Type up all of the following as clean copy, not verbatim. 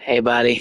Hey, buddy.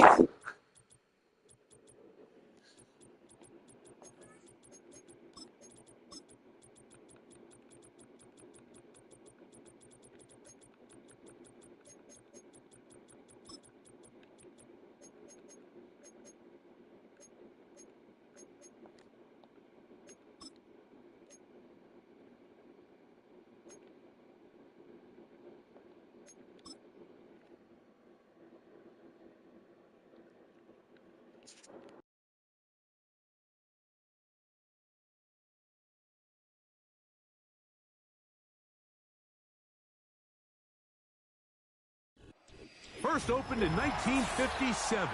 First opened in 1957.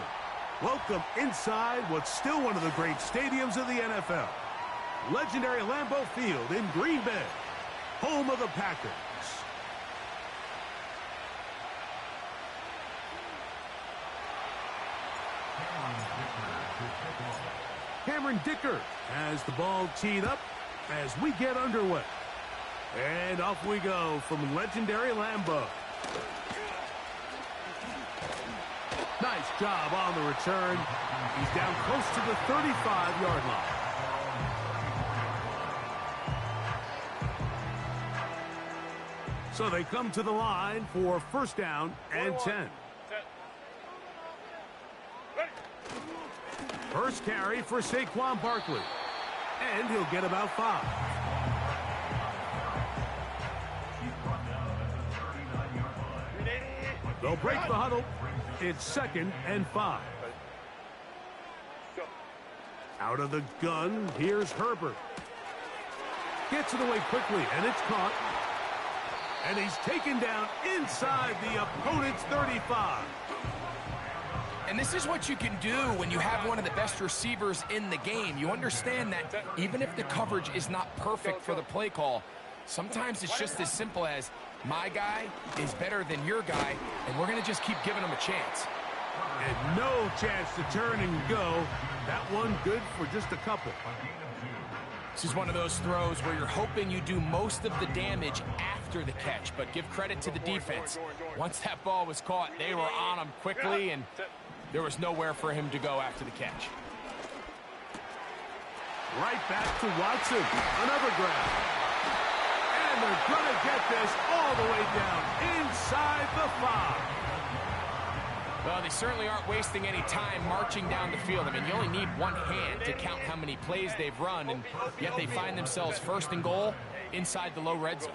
Welcome inside what's still one of the great stadiums of the NFL. Legendary Lambeau Field in Green Bay, home of the Packers. Cameron Dicker has the ball teed up as we get underway. And off we go from legendary Lambeau. Nice job on the return. He's down close to the 35-yard line. So they come to the line for first down and 10. First carry for Saquon Barkley. And he'll get about 5. They'll break the huddle. It's 2nd and 5. Out of the gun, here's Herbert. Gets it away quickly, and it's caught. And he's taken down inside the opponent's 35. And this is what you can do when you have one of the best receivers in the game. You understand that even if the coverage is not perfect for the play call, sometimes it's just as simple as my guy is better than your guy, and we're going to just keep giving him a chance. And no chance to turn and go. That one good for just a couple. This is one of those throws where you're hoping you do most of the damage after the catch, but give credit to the defense. Once that ball was caught, they were on him quickly, and there was nowhere for him to go after the catch. Right back to Watson. Another grab. And they're going to get this all the way down inside the 5. Well, they certainly aren't wasting any time marching down the field. I mean, you only need one hand to count how many plays they've run, and yet they find themselves 1st and goal inside the low red zone.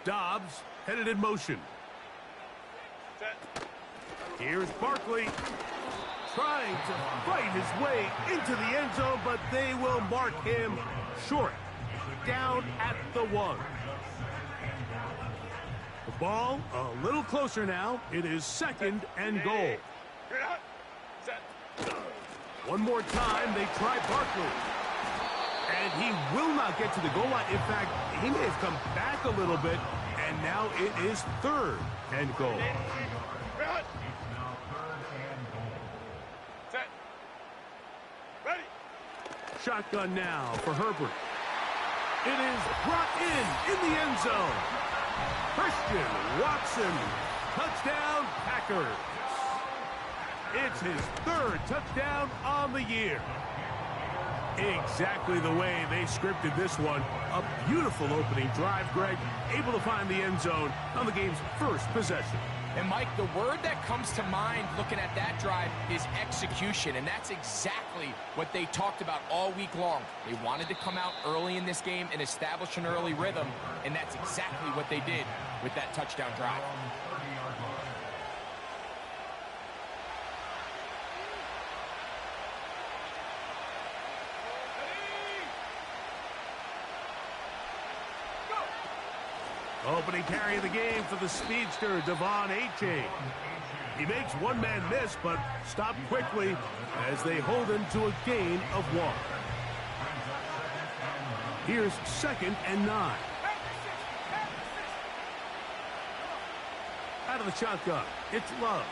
Dobbs headed in motion. Here's Barkley trying to fight his way into the end zone, but they will mark him short, down at the 1. The ball a little closer now. It is 2nd and goal. One more time, they try Barkley. And he will not get to the goal line. In fact, he may have come back a little bit, and now it is 3rd and goal. Shotgun now for Herbert. It is brought in the end zone. Christian Watson, touchdown Packers. It's his 3rd touchdown on the year. Exactly the way they scripted this one. A beautiful opening drive, Greg. Able to find the end zone on the game's first possession. And, Mike, the word that comes to mind looking at that drive is execution, and that's exactly what they talked about all week long. They wanted to come out early in this game and establish an early rhythm, and that's exactly what they did with that touchdown drive. Opening carry of the game for the speedster, Devon Achane. He makes one man miss, but stopped quickly as they hold him to a gain of 1. Here's 2nd and 9. Out of the shotgun, it's Love.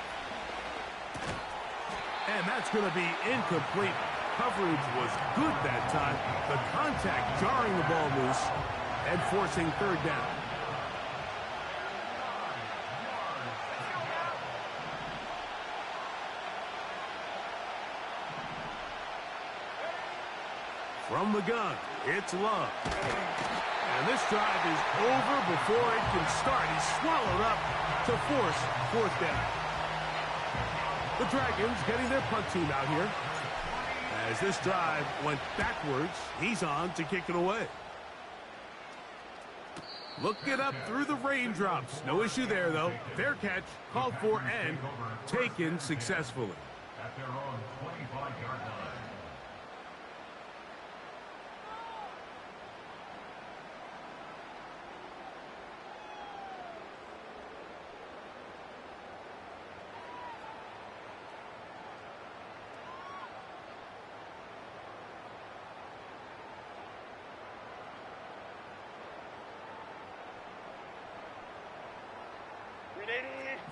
And that's going to be incomplete. Coverage was good that time. The contact jarring the ball loose and forcing 3rd down. From the gun, it's Love. And this drive is over before it can start. He's swallowed up to force fourth down. The Dragons getting their punt team out here. As this drive went backwards, he's on to kick it away. Looking up through the raindrops. No issue there, though. Fair catch, called for, and taken successfully. At their own 25-yard line.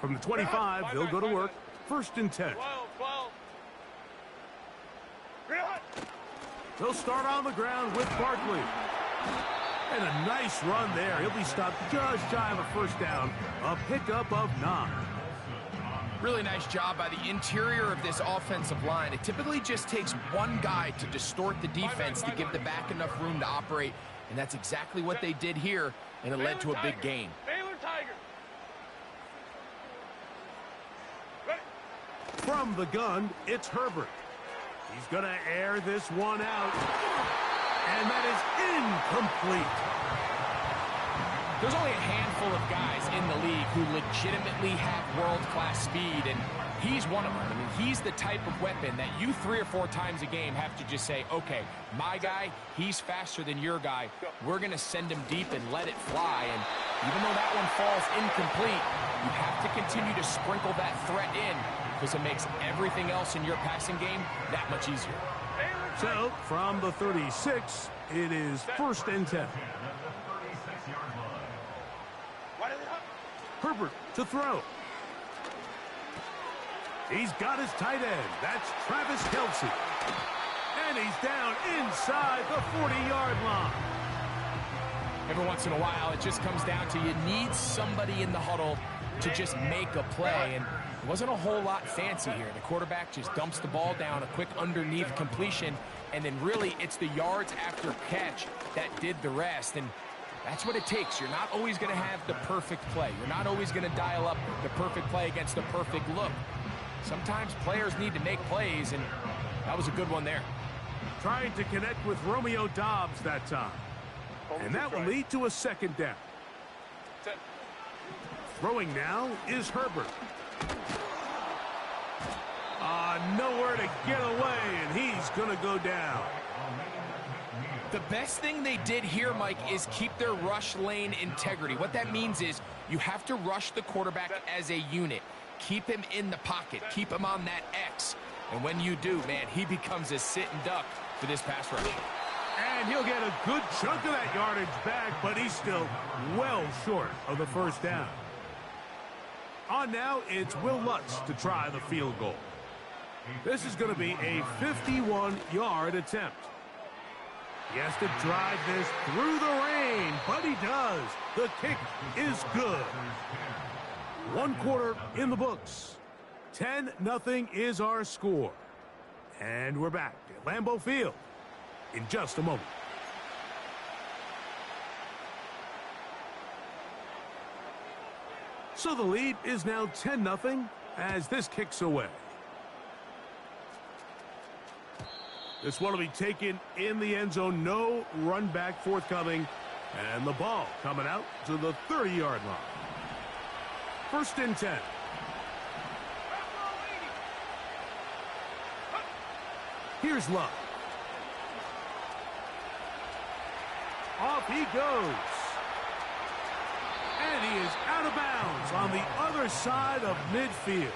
From the 25, they'll go to work. 1st and 10. 12. They'll start on the ground with Barkley. And a nice run there. He'll be stopped just shy of a first down. A pickup of 9. Really nice job by the interior of this offensive line. It typically just takes one guy to distort the defense to give the back enough room to operate. And that's exactly what they did here, and it led to a big gain. Baylor Tiger. From the gun, it's Herbert. He's going to air this one out. And that is incomplete. There's only a handful of guys in the league who legitimately have world-class speed, and he's one of them. I mean, he's the type of weapon that you 3 or 4 times a game have to just say, okay, my guy, he's faster than your guy. We're going to send him deep and let it fly. And even though that one falls incomplete, you have to continue to sprinkle that threat in, because it makes everything else in your passing game that much easier. So, from the 36, it is 1st and 10. Herbert to throw. He's got his tight end. That's Travis Kelce. And he's down inside the 40-yard line. Every once in a while, it just comes down to you need somebody in the huddle to just make a play. And it wasn't a whole lot fancy here. The quarterback just dumps the ball down, a quick underneath completion, and then really it's the yards after catch that did the rest. And that's what it takes. You're not always going to have the perfect play. You're not always going to dial up the perfect play against the perfect look. Sometimes players need to make plays, and that was a good one there. Trying to connect with Romeo Doubs that time. And that will lead to a 2nd down. Throwing now is Herbert. Nowhere to get away, and he's going to go down. The best thing they did here, Mike, is keep their rush lane integrity. What that means is you have to rush the quarterback as a unit. Keep him in the pocket. Keep him on that X. And when you do, man, he becomes a sit and duck for this pass rush. And he'll get a good chunk of that yardage back, but he's still well short of the first down. On now, it's Will Lutz to try the field goal. This is going to be a 51-yard attempt. He has to drive this through the rain, but he does. The kick is good. 1 quarter in the books. 10-0 is our score. And we're back at Lambeau Field in just a moment. So the lead is now 10-0 as this kicks away. This one will be taken in the end zone. No run back forthcoming. And the ball coming out to the 30-yard line. 1st and 10. Here's Love. Off he goes. And he is out of bounds on the other side of midfield.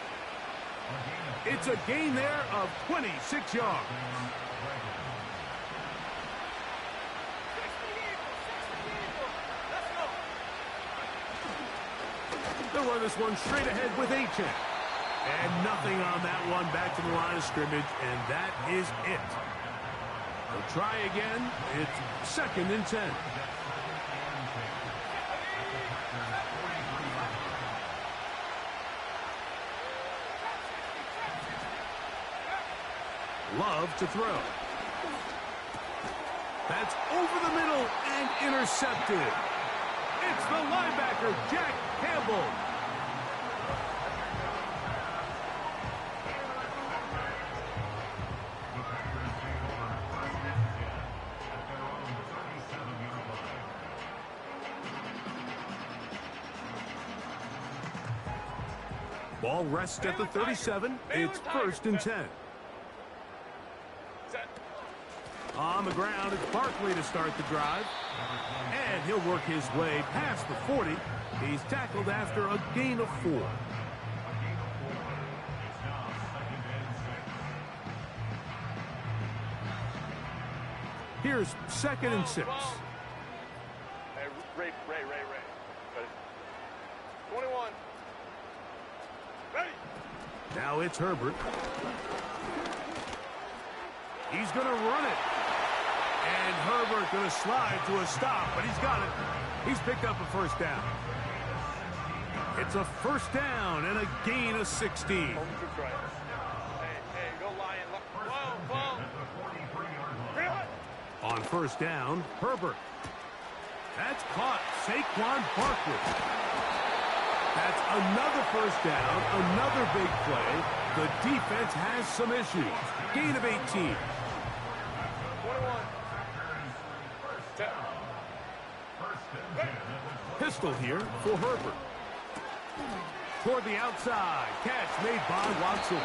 It's a gain there of 26 yards. They'll run this one straight ahead with Achane. And nothing on that one, back to the line of scrimmage, and that is it. They'll try again. It's 2nd and 10. Love to throw. That's over the middle and intercepted. It's the linebacker, Jack Campbell. Ball rests at the 37. It's 1st and 10. On the ground, it's Barkley to start the drive. And he'll work his way past the 40. He's tackled after a gain of 4. Here's 2nd and 6. Hey, Ray. Ready? 21. Ready. Now it's Herbert. He's going to run it. And Herbert going to slide to a stop, but he's got it. He's picked up a 1st down. It's a 1st down and a gain of 16. Hey, go Lion. Whoa. On 1st down, Herbert. That's caught. Saquon Barkley. That's another 1st down, another big play. The defense has some issues. Gain of 18. 21. Pistol here for Herbert. Toward the outside. Catch made by Watson.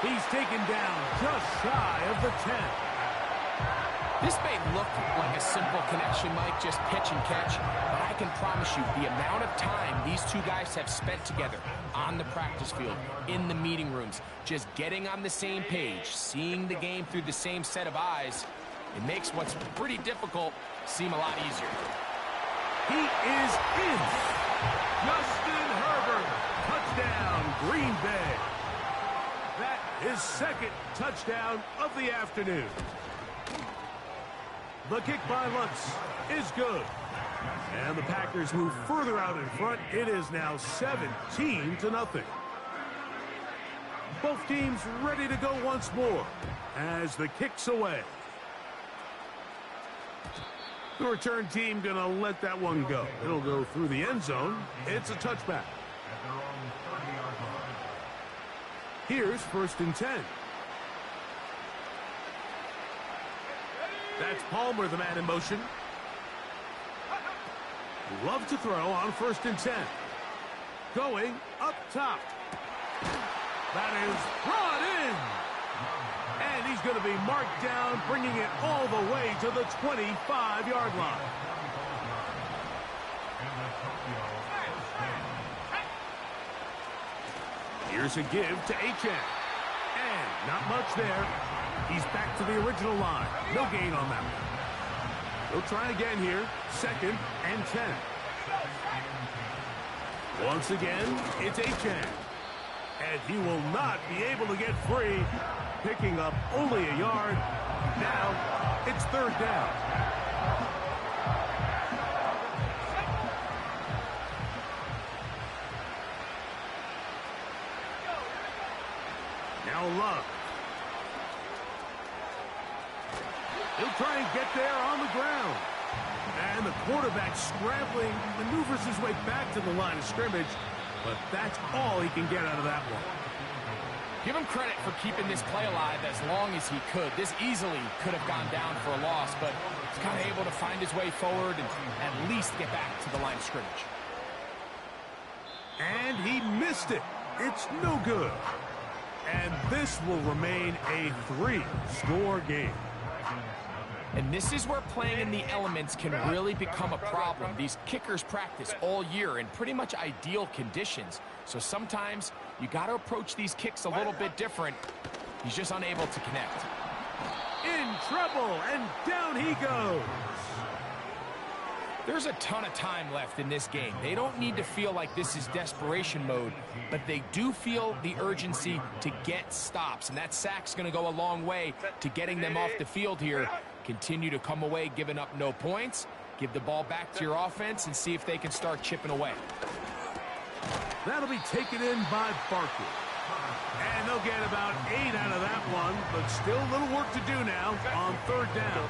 He's taken down just shy of the 10. This may look like a simple connection, Mike, just pitch and catch, but I can promise you the amount of time these two guys have spent together on the practice field, in the meeting rooms, just getting on the same page, seeing the game through the same set of eyes, it makes what's pretty difficult seem a lot easier. He is in. Justin Herbert, touchdown, Green Bay. That is 2nd touchdown of the afternoon. The kick by Lutz is good. And the Packers move further out in front. It is now 17-0. Both teams ready to go once more as the kick's away. The return team going to let that one go. It'll go through the end zone. It's a touchback. Here's 1st and 10. That's Palmer, the man in motion. Love to throw on 1st and 10. Going up top. That is brought in. And he's going to be marked down, bringing it all the way to the 25-yard line. Here's a give to Achane. And not much there. He's back to the original line. No gain on that one. They'll try again here. 2nd and 10. Once again, it's Achane. And he will not be able to get free. Picking up only a yard. Now, it's 3rd down. Now Love. He'll try and get there on the ground. And the quarterback scrambling, maneuvers his way back to the line of scrimmage. But that's all he can get out of that one. Give him credit for keeping this play alive as long as he could. This easily could have gone down for a loss, but he's kind of able to find his way forward and at least get back to the line of scrimmage. And he missed it. It's no good. And this will remain a 3-score game. And this is where playing in the elements can really become a problem. These kickers practice all year in pretty much ideal conditions. So sometimes you got to approach these kicks a little bit different. He's just unable to connect. In trouble, and down he goes. There's a ton of time left in this game. They don't need to feel like this is desperation mode, but they do feel the urgency to get stops. And that sack's going to go a long way to getting them off the field here. Continue to come away giving up no points. Give the ball back to your offense and see if they can start chipping away. That'll be taken in by Barkley. And they'll get about 8 out of that one, but still a little work to do now on 3rd down.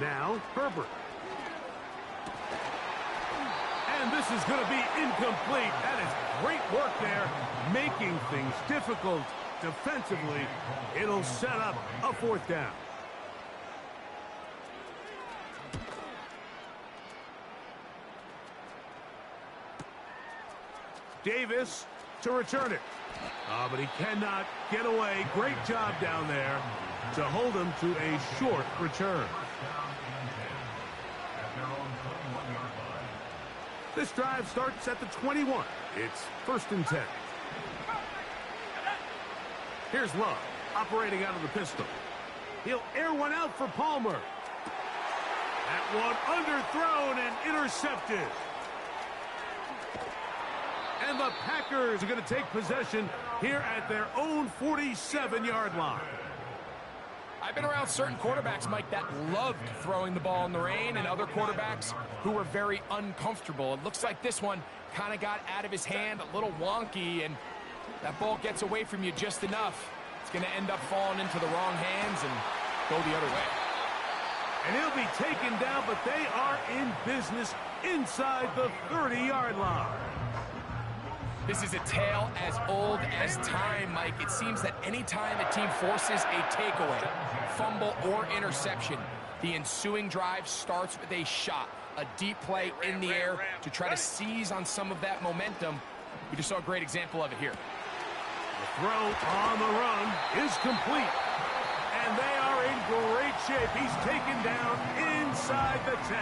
Now, Herbert. And this is going to be incomplete. That is great work there, making things difficult defensively. It'll set up a fourth down. Davis to return it. Oh, but he cannot get away. Great job down there to hold him to a short return. This drive starts at the 21. It's 1st and 10. Here's Love, operating out of the pistol. He'll air one out for Palmer. That one underthrown and intercepted. And the Packers are going to take possession here at their own 47-yard line. I've been around certain quarterbacks, Mike, that loved throwing the ball in the rain, and other quarterbacks who were very uncomfortable. It looks like this one kind of got out of his hand, a little wonky, and that ball gets away from you just enough. It's going to end up falling into the wrong hands and go the other way. And he'll be taken down, but they are in business inside the 30-yard line. This is a tale as old as time, Mike. It seems that any time a team forces a takeaway, fumble, or interception, the ensuing drive starts with a shot, a deep play in the air to try to seize on some of that momentum. We just saw a great example of it here. The throw on the run is complete. And they are in great shape. He's taken down inside the 10.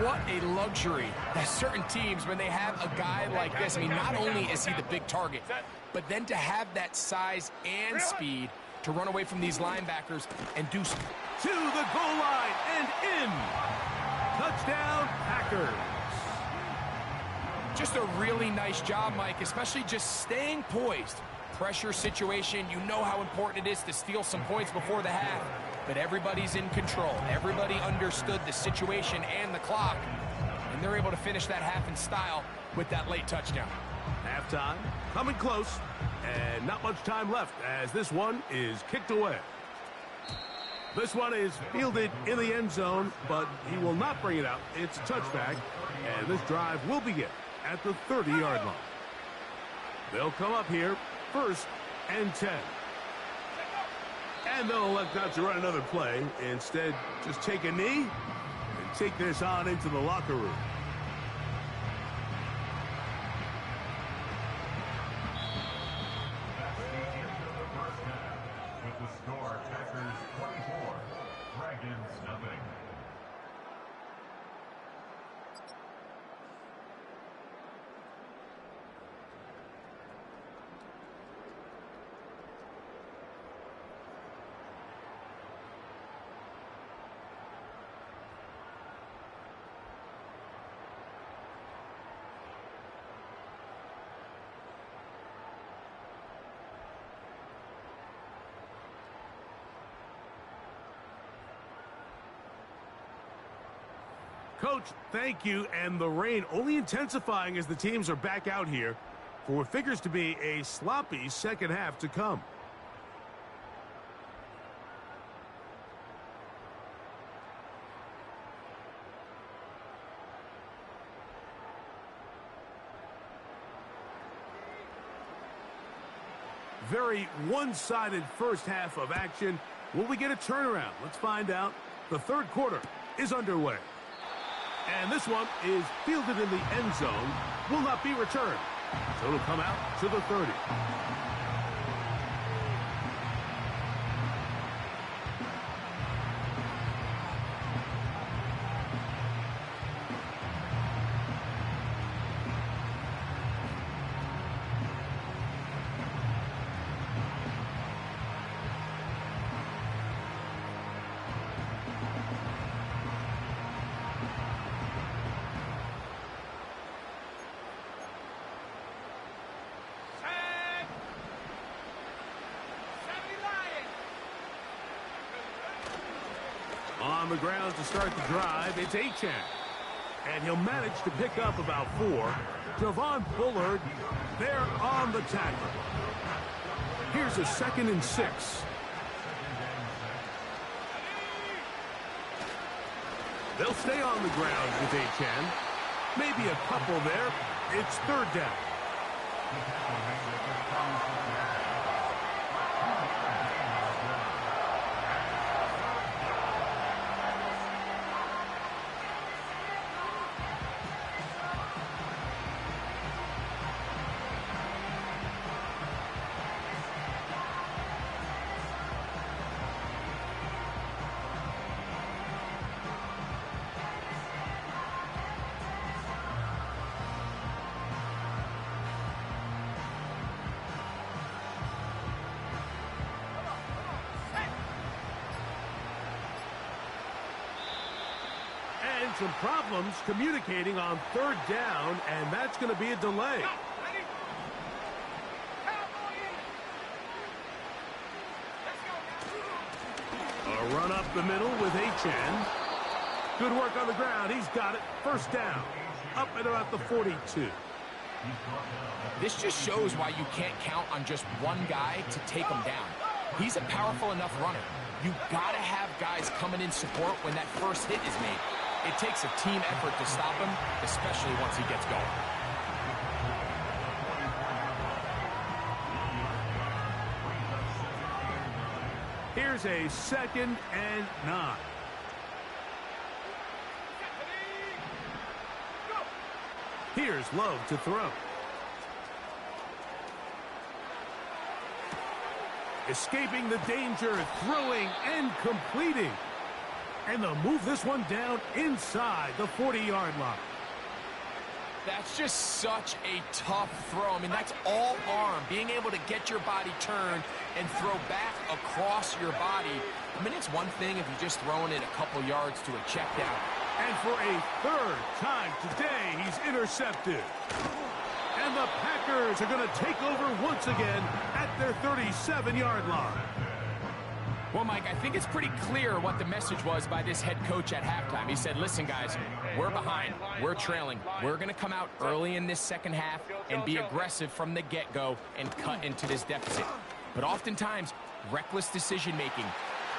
What a luxury that certain teams, when they have a guy like this, I mean, not only is he the big target, but then to have that size and speed to run away from these linebackers and do so. To the goal line and in. Touchdown, Packers. Just a really nice job, Mike, especially just staying poised. Pressure situation, you know how important it is to steal some points before the half. But everybody's in control. Everybody understood the situation and the clock. And they're able to finish that half in style with that late touchdown. Halftime, coming close. And not much time left as this one is kicked away. This one is fielded in the end zone, but he will not bring it out. It's a touchback. And this drive will begin at the 30-yard line. They'll come up here, 1st and 10. And they'll elect not to run another play. Instead, just take a knee and take this on into the locker room. With the score, Packers 24, Dragons nothing. Coach, thank you, and the rain only intensifying as the teams are back out here for what figures to be a sloppy second half to come. Very one-sided first half of action. Will we get a turnaround? Let's find out. The third quarter is underway. And this one is fielded in the end zone. Will not be returned. So it'll come out to the 30. On the ground to start the drive, it's Achane. And he'll manage to pick up about 4. Javon Bullard there on the tackle. Here's a 2nd and 6. They'll stay on the ground with Achane. Maybe a couple there. It's third down. Some problems communicating on third down, and that's going to be a delay. A run up the middle with Achane. Good work on the ground. He's got it. First down. Up at about the 42. This just shows why you can't count on just one guy to take him down. He's a powerful enough runner. You got to have guys coming in support when that first hit is made. It takes a team effort to stop him, especially once he gets going. Here's a 2nd and 9. Here's Love to throw. Escaping the danger, throwing and completing. And they'll move this one down inside the 40-yard line. That's just such a tough throw. I mean, that's all arm. Being able to get your body turned and throw back across your body. I mean, it's one thing if you're just throwing it a couple yards to a check down. And for a third time today, he's intercepted. And the Packers are going to take over once again at their 37-yard line. Well, Mike, I think it's pretty clear what the message was by this head coach at halftime. He said, listen, guys, we're behind. We're trailing. We're going to come out early in this second half and be aggressive from the get-go and cut into this deficit. But oftentimes, reckless decision-making.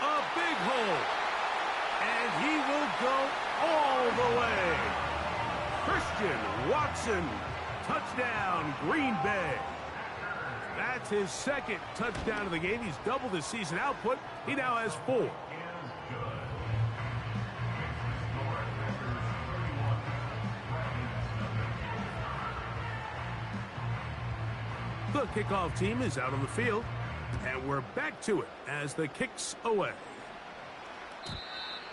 A big hole. And he will go all the way. Christian Watson, touchdown, Green Bay. That's his 2nd touchdown of the game. He's doubled his season output. He now has 4. The kickoff team is out on the field, and we're back to it as the kick's away.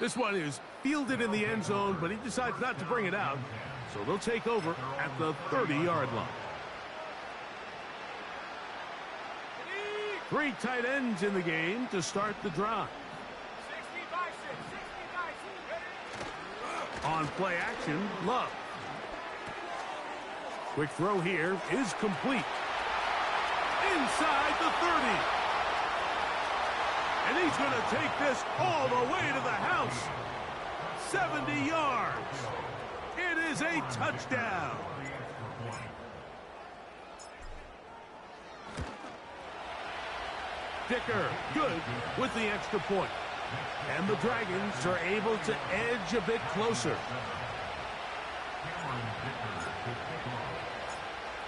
This one is fielded in the end zone, but he decides not to bring it out, so they'll take over at the 30-yard line. 3 tight ends in the game to start the drive. On play action, Love. Quick throw here is complete. Inside the 30. And he's going to take this all the way to the house. 70 yards. It is a touchdown. Dicker, good with the extra point. And the Dragons are able to edge a bit closer.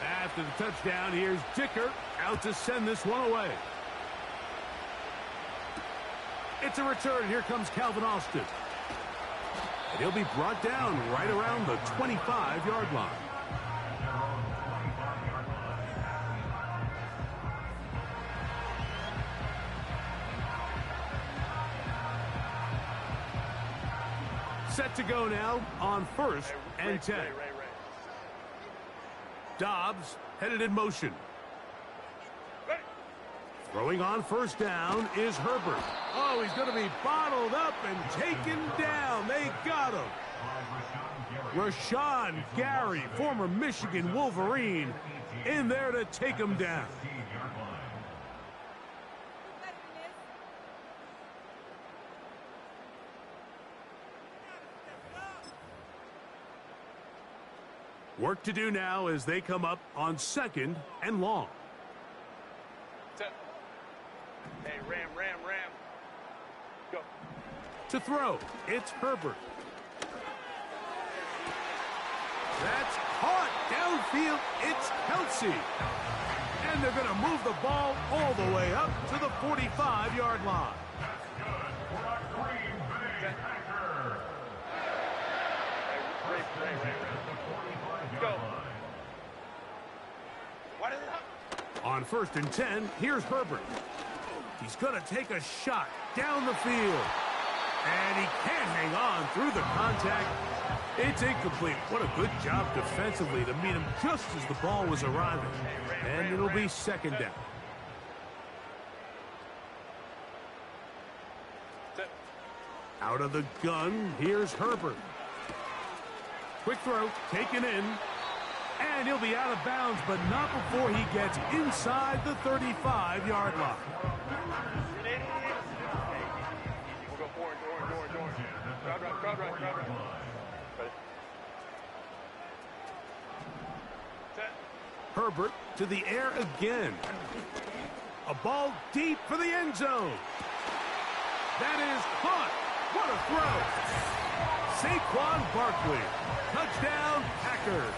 After the touchdown, here's Dicker out to send this one away. It's a return. Here comes Calvin Austin. And he'll be brought down right around the 25-yard line. Set to go now on 1st and 10. Dobbs headed in motion. Throwing on first down is Herbert. Oh, he's going to be bottled up and taken down. They got him. Rashawn Gary, former Michigan Wolverine, in there to take him down. Work to do now as they come up on 2nd and long. Hey, Ram. Go. To throw, it's Herbert. field, it's Kelsey. And they're going to move the ball all the way up to the 45-yard line. Go. On 1st and 10, here's Herbert. He's going to take a shot down the field. And he can't hang on through the contact. It's incomplete. What a good job defensively to meet him just as the ball was arriving. And it'll be 2nd down. Out of the gun, here's Herbert. Quick throw, taken in. And he'll be out of bounds, but not before he gets inside the 35-yard line. We'll go orange. Crowd right. Ready? Set. Herbert to the air again. A ball deep for the end zone. That is caught. What a throw. Saquon Barkley. Touchdown, Packers.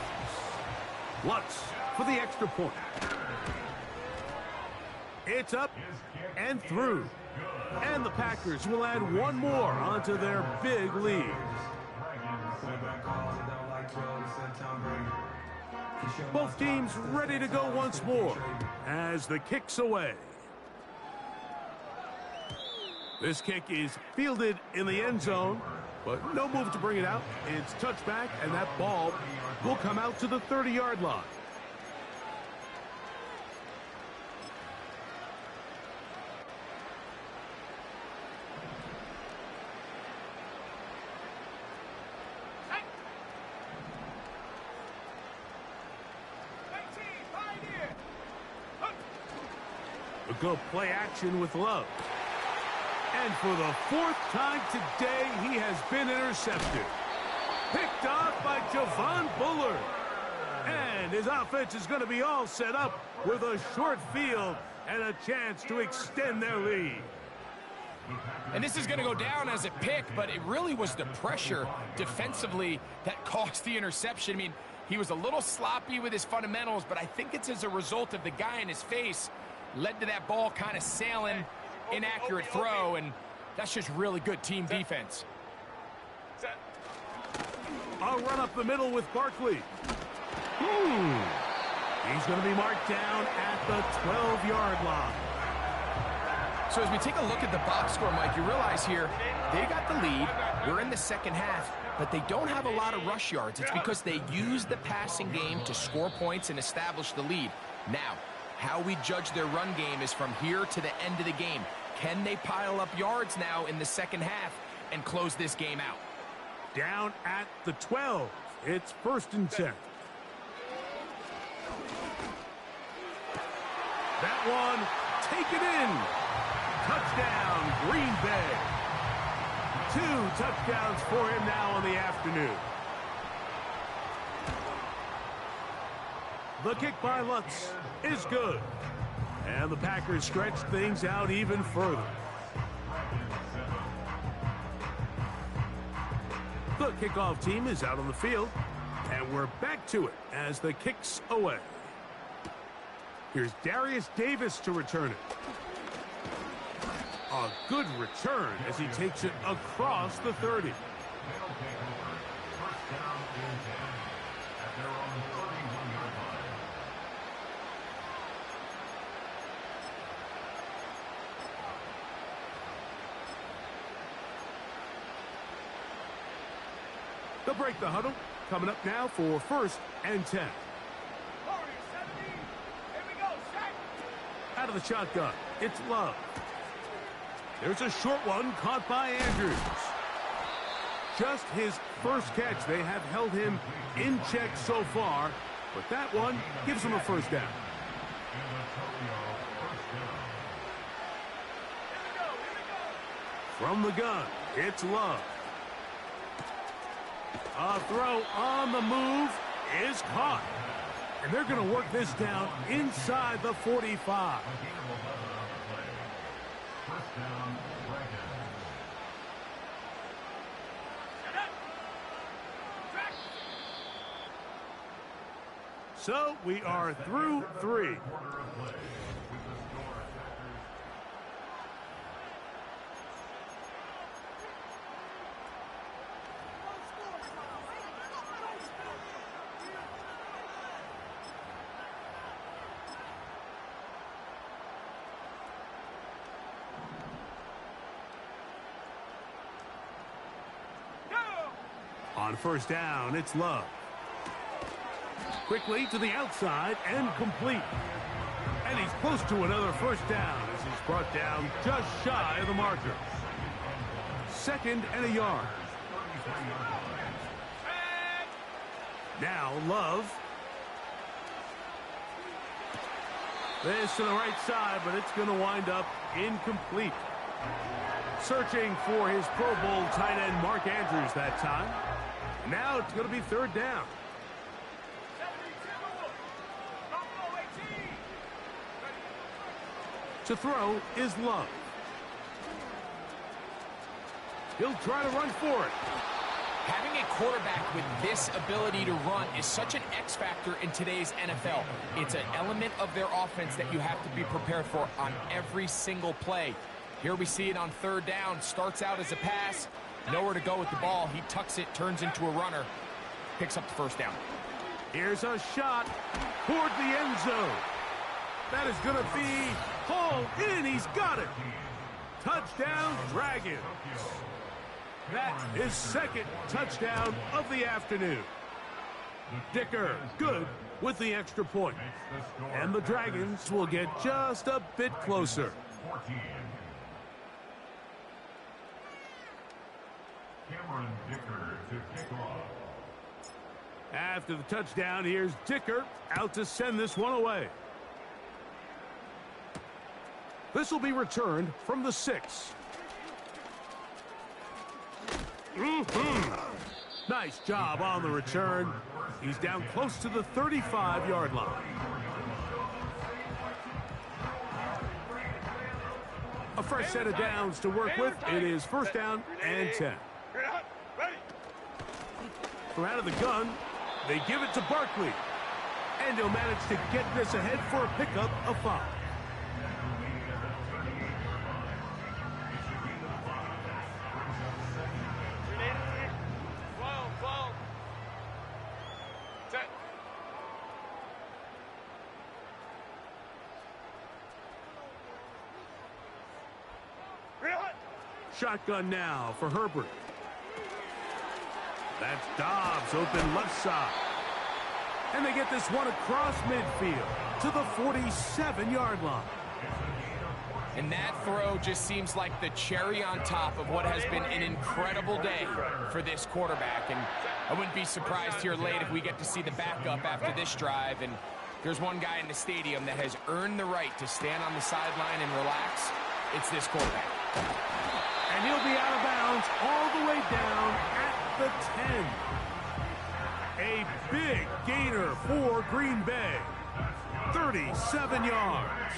Lutz for the extra point. It's up and through. And the Packers will add one more onto their big lead. Both teams ready to go once more as the kick's away. This kick is fielded in the end zone, but no move to bring it out. It's touchback, and that ball will come out to the 30-yard line. A good play action with Love. And for the 4th time today, he has been intercepted. Picked off by Javon Bullard. And his offense is going to be all set up with a short field and a chance to extend their lead. And this is going to go down as a pick, but it really was the pressure defensively that caused the interception. I mean, he was a little sloppy with his fundamentals, but I think it's as a result of the guy in his face led to that ball kind of sailing, inaccurate throw, and that's just really good team defense. A run up the middle with Barkley. He's going to be marked down at the 12-yard line. So as we take a look at the box score, Mike, you realize here they got the lead. We're in the second half, but they don't have a lot of rush yards. It's because they use the passing game to score points and establish the lead. Now, how we judge their run game is from here to the end of the game. Can they pile up yards now in the second half and close this game out? Down at the 12. It's 1st and 10. That one taken in. Touchdown, Green Bay. 2 touchdowns for him now on the afternoon. The kick by Lutz is good. And the Packers stretch things out even further. The kickoff team is out on the field. And we're back to it as the kick's away. Here's Darius Davis to return it. A good return as he takes it across the 30. They'll break the huddle. Coming up now for 1st and 10. Out of the shotgun, it's Love. There's a short one caught by Andrews. Just his first catch. They have held him in check so far, but that one gives him a 1st down. From the gun, it's Love. A throw on the move is caught. And they're going to work this down inside the 45. So we are through 3. On first down, it's Love. Quickly to the outside and complete. And he's close to another first down as he's brought down just shy of the marker. 2nd and a yard. Now Love. This to the right side, but it's going to wind up incomplete. Searching for his Pro Bowl tight end Mark Andrews that time. Now it's going to be 3rd down. To throw is Love. He'll try to run for it. Having a quarterback with this ability to run is such an X factor in today's NFL. It's an element of their offense that you have to be prepared for on every single play. Here we see it on 3rd down. Starts out as a pass. Nowhere to go with the ball. He tucks it, turns into a runner. Picks up the 1st down. Here's a shot toward the end zone. That is going to be hauled in. He's got it. Touchdown, Dragons. That is 2nd touchdown of the afternoon. Dicker, good with the extra point. And the Dragons will get just a bit closer. Cameron Dicker to kick off. After the touchdown, here's Dicker out to send this one away. This will be returned from the 6. Nice job on the return. He's down close to the 35-yard line. A fresh set of downs to work with. It is 1st down and 10. From out of the gun, they give it to Barkley. And he'll manage to get this ahead for a pickup of 5. Shotgun now for Herbert. That's Dobbs open left side. And they get this one across midfield to the 47-yard line. And that throw just seems like the cherry on top of what has been an incredible day for this quarterback. And I wouldn't be surprised here late if we get to see the backup after this drive. And there's one guy in the stadium that has earned the right to stand on the sideline and relax. It's this quarterback. And he'll be out of bounds all the way down at the 10. A big gainer for Green Bay. 37 yards.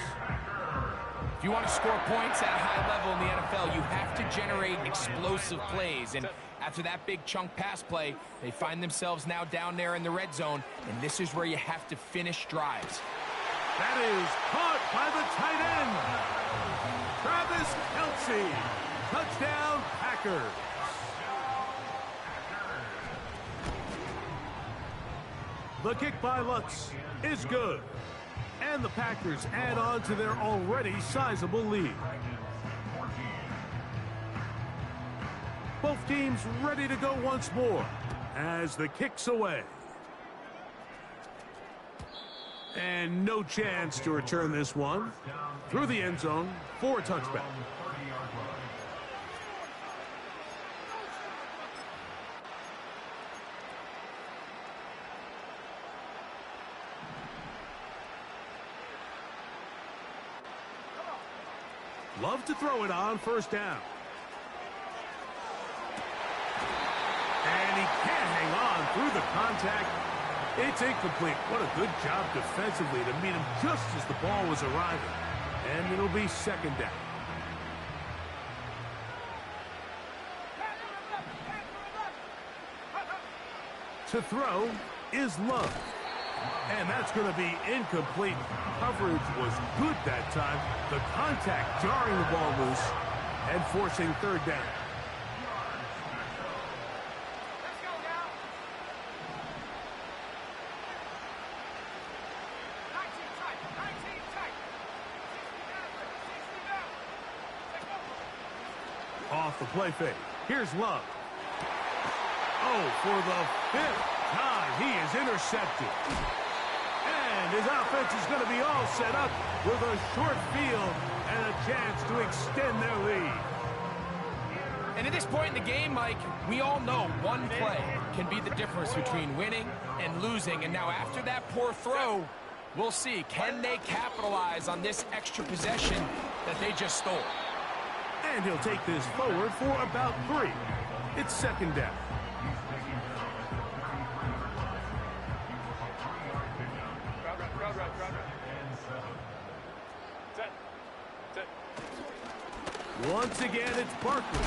If you want to score points at a high level in the NFL, you have to generate explosive plays. And after that big chunk pass play, they find themselves now down there in the red zone. And this is where you have to finish drives. That is caught by the tight end. Travis Kelce. Touchdown, Packers. The kick by Lutz is good. And the Packers add on to their already sizable lead. Both teams ready to go once more as the kick's away. And no chance to return this one through the end zone for a touchback. Love to throw it on 1st down. And he can't hang on through the contact. It's incomplete. What a good job defensively to meet him just as the ball was arriving. And it'll be 2nd down. To throw is Love. And that's going to be incomplete. Coverage was good that time. The contact jarring the ball loose and forcing third down. Let's go now. 19 tight. 19 tight. 60 down. Off the play fake. Here's Love. Oh, for the fifth time, he is intercepted. And his offense is going to be all set up with a short field and a chance to extend their lead. And at this point in the game, Mike, we all know one play can be the difference between winning and losing. And now after that poor throw, we'll see, can they capitalize on this extra possession that they just stole? And he'll take this forward for about 3. It's second down. Crowd right. Set. Once again, it's Barkley.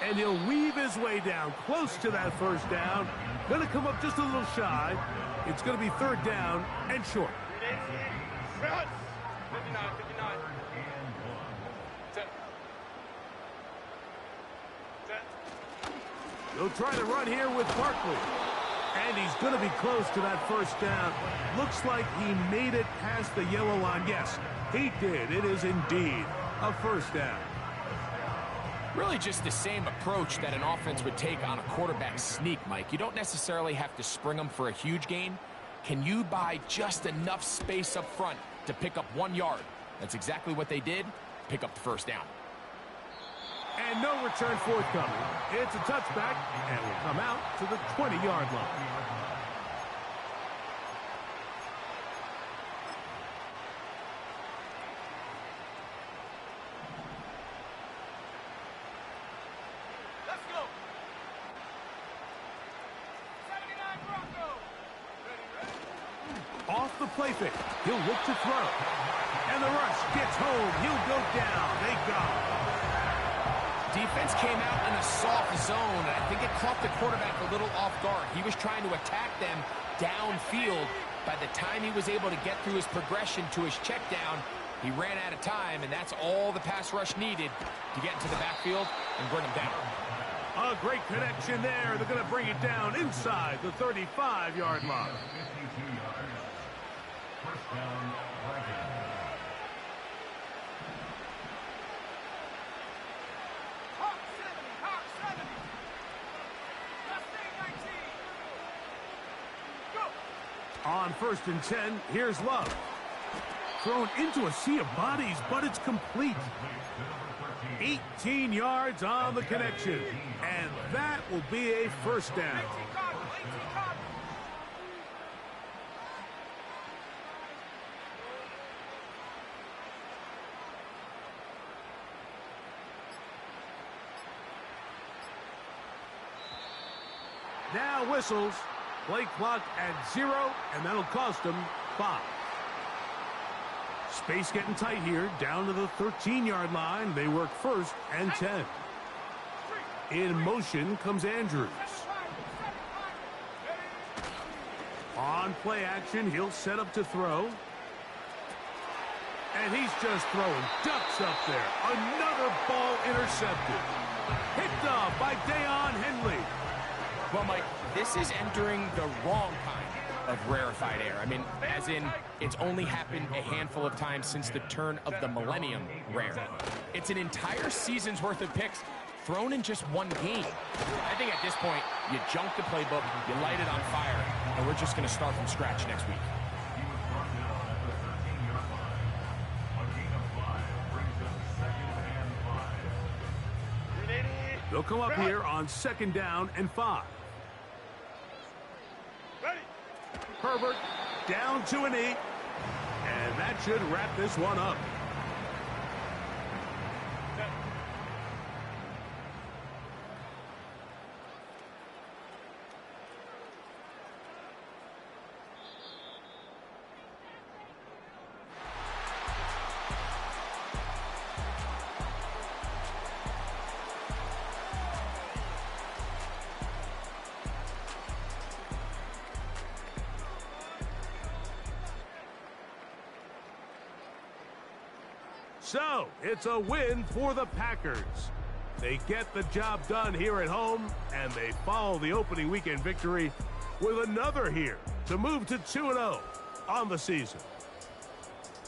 And he'll weave his way down close to that first down. Going to come up just a little shy. It's going to be third down and short. 59. Set. They'll try to run here with Barkley. And he's going to be close to that first down. Looks like he made it past the yellow line. Yes, he did. It is indeed a first down. Really just the same approach that an offense would take on a quarterback sneak, Mike. You don't necessarily have to spring them for a huge gain. Can you buy just enough space up front to pick up 1 yard? That's exactly what they did. Pick up the first down. And no return forthcoming. It's a touchback, and will come out to the 20-yard line. Let's go. 79 Broncos. Ready. Off the play fake. He'll look to throw. And the rush gets home. He'll go down. They got him. Defense came out in a soft zone, and I think it caught the quarterback a little off guard. He was trying to attack them downfield. By the time he was able to get through his progression to his check down, he ran out of time, and that's all the pass rush needed to get into the backfield and bring him down. A great connection there. They're going to bring it down inside the 35-yard line. 52 yards. First down, Vikings. Hawk 70. Mustang 19. Go. On 1st and 10, here's Love. Thrown into a sea of bodies, but it's complete. 18 yards on the connection. And that will be a first down. 18 Cardinals. Now whistles. Play clock at 0, and that'll cost them 5. Space getting tight here, down to the 13-yard line. They work 1st and 10. In motion comes Andrews. On play action, he'll set up to throw. And he's just throwing ducks up there. Another ball intercepted. Picked off by Deion Henley. Well, Mike, this is entering the wrong kind of rarefied air. I mean, as in, it's only happened a handful of times since the turn of the millennium rare. It's an entire season's worth of picks thrown in just one game. I think at this point, you junk the playbook, you light it on fire, and we're just going to start from scratch next week. He was brought down at the 13-yard line. A gain of 5 brings them 2nd and 5. They'll come up here on 2nd down and 5. Ready. Herbert down to a knee. And that should wrap this one up. So, it's a win for the Packers. They get the job done here at home, and they follow the opening weekend victory with another here to move to 2-0 on the season.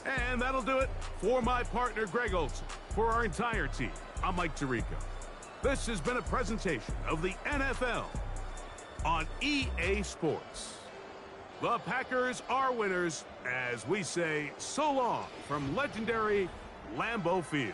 And that'll do it for my partner, Greg Olson. For our entire team, I'm Mike Tirico. This has been a presentation of the NFL on EA Sports. The Packers are winners as we say so long from legendary Lambeau Field.